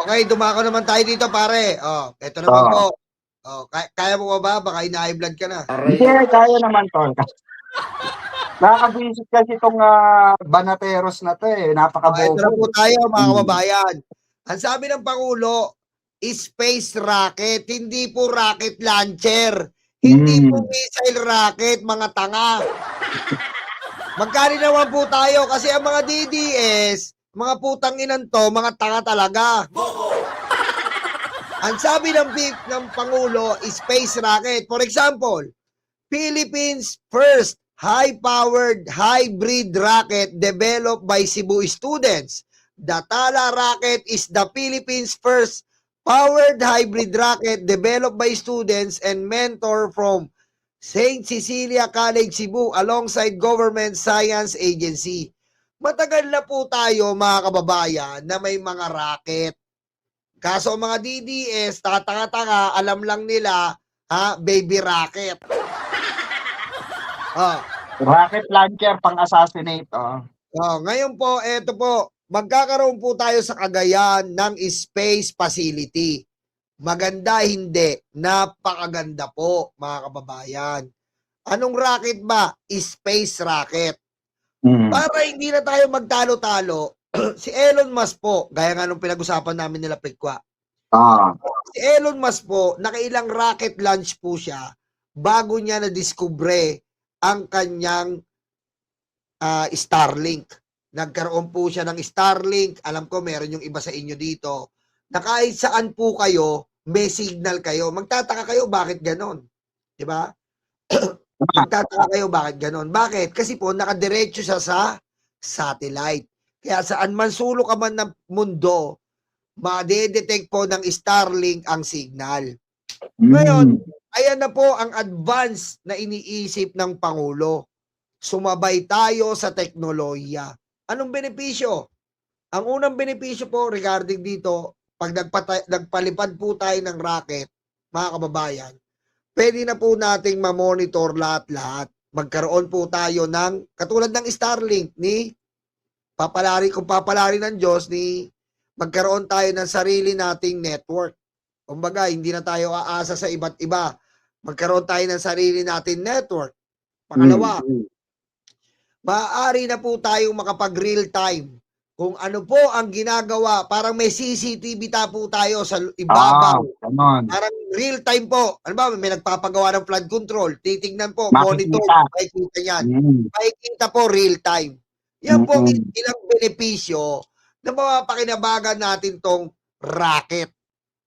Okay, dumako naman tayo dito, pare. Oh, eto naman Oo. po. Oh, kaya mo ba? Baka ina-high blood ka na. Hindi, kaya naman tol. Nakakabisit kasi itong banateros na to eh. Oh, eto na Napakabobo. po tayo, mga Hmm. kababayan. Ang sabi ng Pangulo, space rocket, hindi po rocket launcher. Hindi po Hmm. missile rocket, mga tanga. Magkano naman po tayo kasi ang mga DDS, mga putang inan to, mga tanga talaga. Ang sabi ng Pangulo, space rocket. For example, Philippines first high-powered hybrid rocket developed by Cebu students. The Tala rocket is the Philippines first powered hybrid rocket developed by students and mentor from St. Cecilia College Cebu alongside Government Science Agency. Matagal na po tayo mga kababayan na may mga rocket. Kaso ang mga DDS, tanga-tanga, alam lang nila, baby rocket. Oh, Rocket launcher pang-assassinate. Oh. ngayon po, eto po, magkakaroon po tayo sa Cagayan ng space facility. Maganda, hindi. Napakaganda po, mga kababayan. Anong rocket ba? Space rocket. Hmm. Para hindi na tayo magtalo-talo, si Elon Musk po, gaya nga nung pinag-usapan namin nila Pekwa, Ah. si Elon Musk po, nakailang rocket launch po siya bago niya na-discover ang kanyang Starlink. Nagkaroon po siya ng Starlink. Alam ko meron yung iba sa inyo dito na kahit saan po kayo, may signal kayo. Magtataka kayo bakit ganon. Di ba? Magtataka kayo bakit ganon. Bakit? Kasi po nakadiretso siya sa satellite. Kaya saan man sulok ka man ng mundo, ma-detect po ng Starlink ang signal. Ngayon, ayan na po ang advance na iniisip ng Pangulo. Sumabay tayo sa teknolohiya. Anong benepisyo? Ang unang benepisyo po regarding dito, pag nagpalipad po tayo ng rocket, mga kababayan, pwede na po nating ma-monitor lahat-lahat. Magkaroon po tayo ng, katulad ng Starlink, kung papalari ng Diyos, magkaroon tayo ng sarili nating network. Kumbaga, hindi na tayo aasa sa iba't iba. Magkaroon tayo ng sarili nating network. Pangalawa, maaari na po tayong makapag real time kung ano po ang ginagawa. Parang may CCTV po tayo sa ibabaw. Ganon. Parang real time po. Ano ba, may nagpapagawa ng flood control. Titignan po, monitor, Makikita. makikita yan. Hmm. Makikita po real time. Yan po ilang benepisyo na mapapakinabagan natin tong racket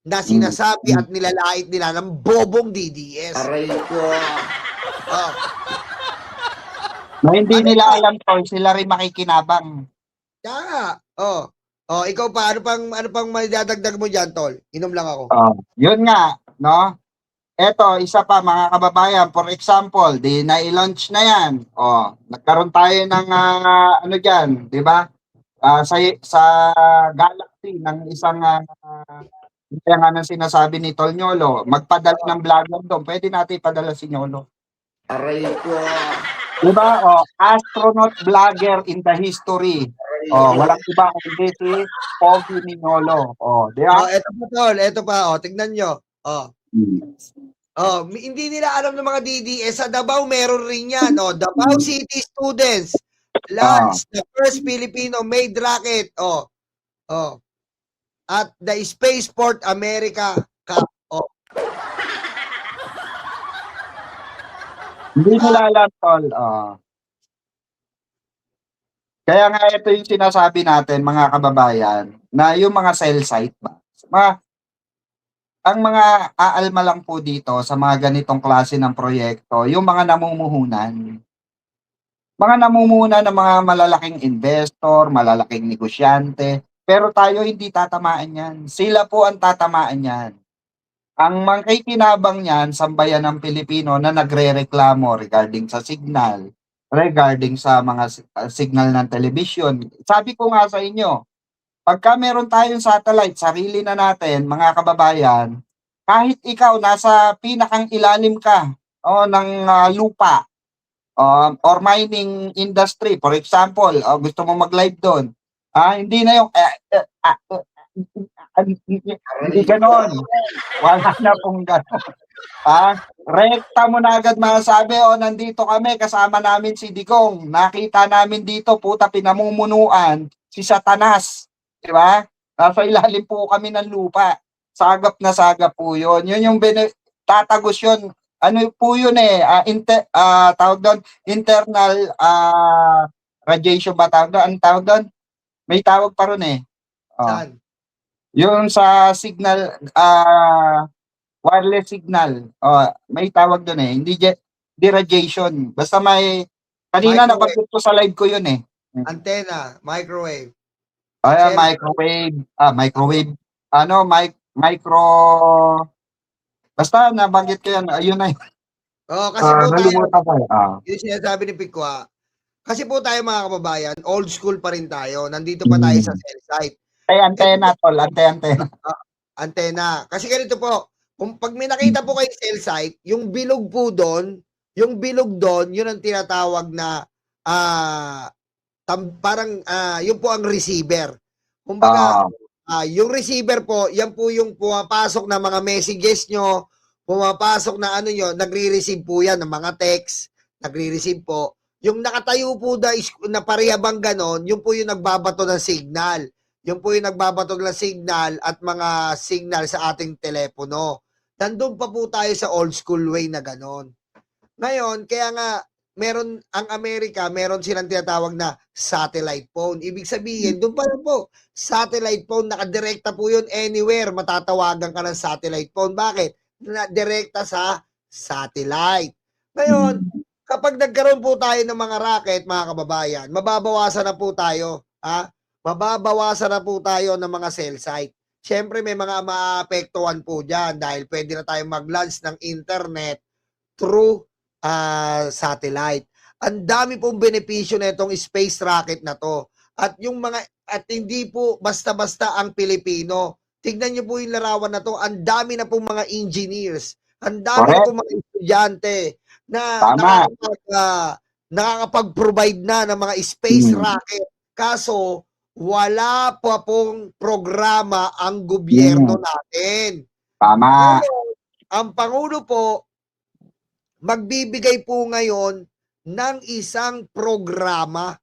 na sinasabi at nilalait nila ng bobong DDS. Aray ko. Oh. Na hindi Ano nila pa? alam tol, sila rin makikinabang. Kaya, ikaw pa, ano pang maidadagdag mo diyan, tol? Inom lang ako. Yun nga, no? Eto, isa pa mga kababayan, for example, di na-launch na yan. Nagkaroon tayo ng ano diyan, di ba? Sa Galaxy ng isang kaya nga nang sinasabi ni Tol Nyolo, magpadala ng vlogger doon, pwede natin ipadala si Nyolo. Aray ko. Diba? Astronaut vlogger in the history. Walang iba kundi si Pogi Nignolo. Di ba? Eto pa, tol. Eto pa, tignan nyo. Hindi nila alam ng mga DDS. Sa Davao, meron rin yan. Davao City students launch the first Filipino-made rocket. At the Spaceport America Cup. Hindi nila alam, Tol. Kaya nga ito yung sinasabi natin, mga kababayan, na yung mga cell site ba? Ang mga aalma lang po dito sa mga ganitong klase ng proyekto, yung mga namumuhunan. Mga namumuhunan ng mga malalaking investor, malalaking negosyante, pero tayo hindi tatamaan yan. Sila po ang tatamaan yan. Ang mangkikinabang niyan, sambayan ng Pilipino na nagre-reklamo regarding sa signal, regarding sa mga signal ng television. Sabi ko nga sa inyo, pagka meron tayong satellite, sarili na natin, mga kababayan, kahit ikaw nasa pinakang ilalim ka ng lupa or mining industry, for example, gusto mo mag-live doon, hindi na yung Hindi ganon. Wala na pong ganon. Rekta mo na agad masasabi, nandito kami, kasama namin si Digong. Nakita namin dito, puta, pinamumunuan, si Satanas. Di ba? Nasa ilalim po kami ng lupa. Sagap na sagap po yun. Yun yung tatagos yun. Ano po yun tawag doon, internal radiation ba tawag doon? Anong tawag doon? May tawag pa ron eh. Saan? Yung sa signal, wireless signal. May tawag doon eh. Hindi radiation. Basta may, kanina Microwave. nabanggit ko sa live ko yun eh. Antena, microwave. Microwave. Microwave. Micro, basta nabanggit ko yan. Ayun na yun. Kasi po tayo, Nalimutan ko. yung sinasabi ni Pikwa, kasi po tayo mga kababayan, old school pa rin tayo. Nandito pa tayo sa cell site. Antena, tol. Antena. Antena. Kasi ganito po, kung pag may nakita po kayo cell site, yung bilog po doon, yun ang tinatawag na parang yun po ang receiver. Kumbaga, yung receiver po, yan po yung pumapasok na mga messages nyo, pumapasok na ano nyo, nagre-receive po yan ng mga text, nagre-receive po. Yung nakatayo po na parehab ganon, yun po yung nagbabato ng signal. Yun po yung nagbabato ng signal at mga signal sa ating telepono. Nandun pa po tayo sa old school way na ganon. Ngayon, kaya nga, ang Amerika, meron silang tinatawag na satellite phone. Ibig sabihin, doon pa lang po, satellite phone, nakadirekta po yun anywhere, matatawagan ka ng satellite phone. Bakit? Direkta sa satellite. Ngayon, kapag nagkaroon po tayo ng mga rocket, mga kababayan, mababawasan na po tayo, mababawasan na po tayo ng mga cell site. Siyempre, may mga maapektuhan po dyan dahil pwede na tayong mag-launch ng internet through satellite. Ang dami pong benepisyo na itong space rocket na to. At hindi po basta-basta ang Pilipino. Tignan niyo po yung larawan na to. Ang dami na pong mga engineers. Ang dami na pong mga estudyante na nakakapag-provide na ng mga space rocket. Kaso, wala pa pong programa ang gobyerno natin. Tama. Ang Pangulo po, magbibigay po ngayon ng isang programa,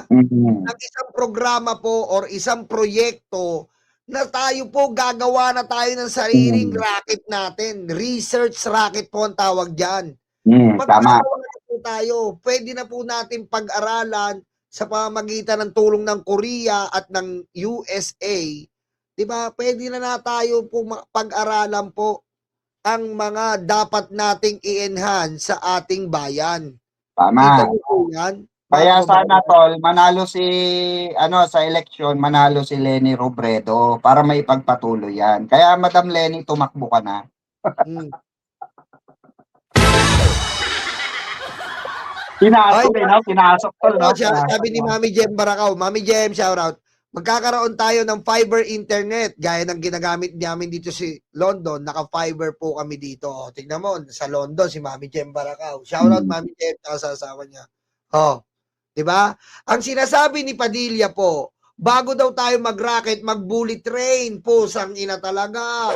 ng isang programa po or isang proyekto na tayo po gagawa na tayo ng sariling rocket natin. Research rocket po ang tawag dyan. Tama. Magkakawa na po tayo. Pwede na po natin pag-aralan sa pamamagitan ng tulong ng Korea at ng USA. Diba? Pwede na tayo po pag-aralan po ang mga dapat nating i-enhance sa ating bayan. Tama. Yan, kaya sana tol, manalo sa eleksyon, manalo si Leni Robredo para may pagpatuloy yan. Kaya Madam Leni, tumakbo ka na. Pinasok tol, no? Sabi ni Mami Jem Barakaw, Mami Jem, shout out. Magkakaroon tayo ng fiber internet gaya ng ginagamit namin dito si London. Naka-fiber po kami dito. Tingnan mo, sa London si Mami Jem Barakaw. Shout out Mami Jem sa asawa niya. 'Di ba? Ang sinasabi ni Padilla po, bago daw tayo mag-rocket, mag-bullet train, pusang ina talaga.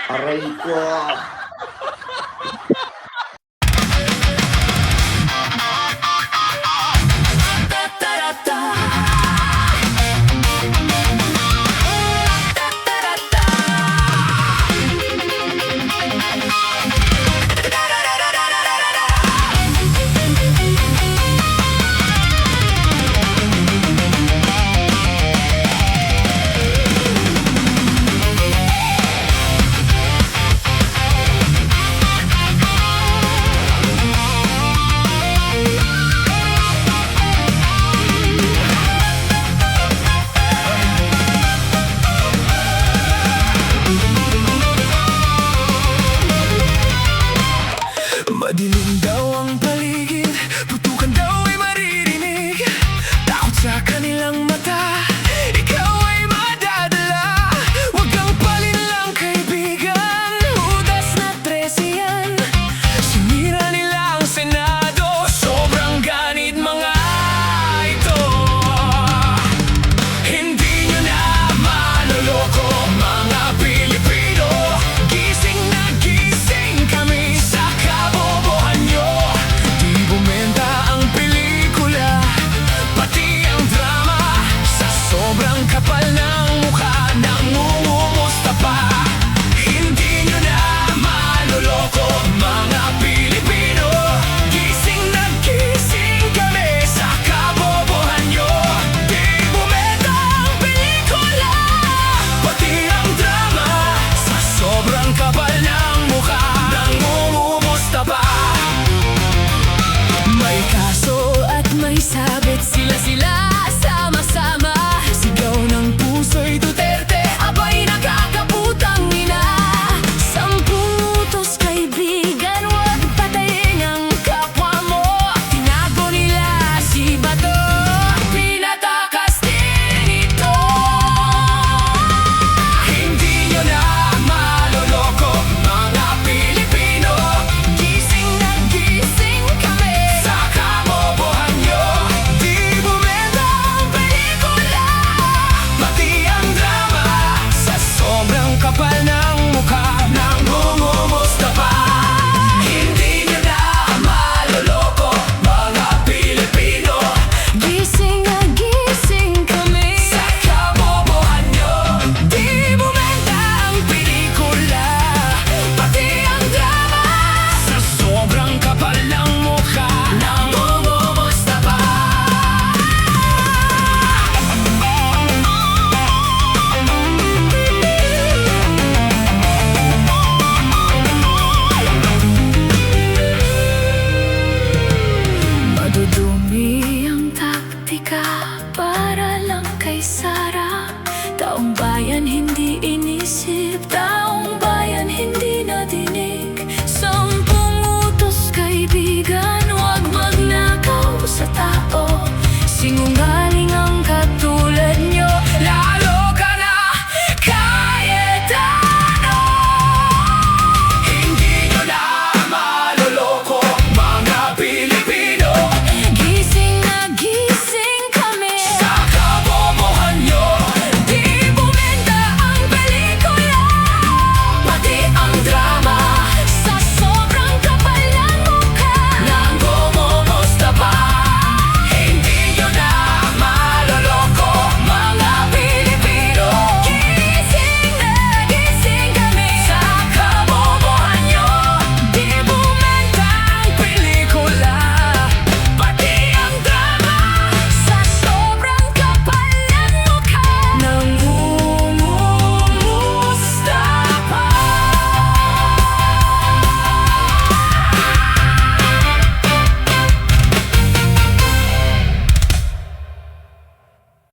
Aray ko.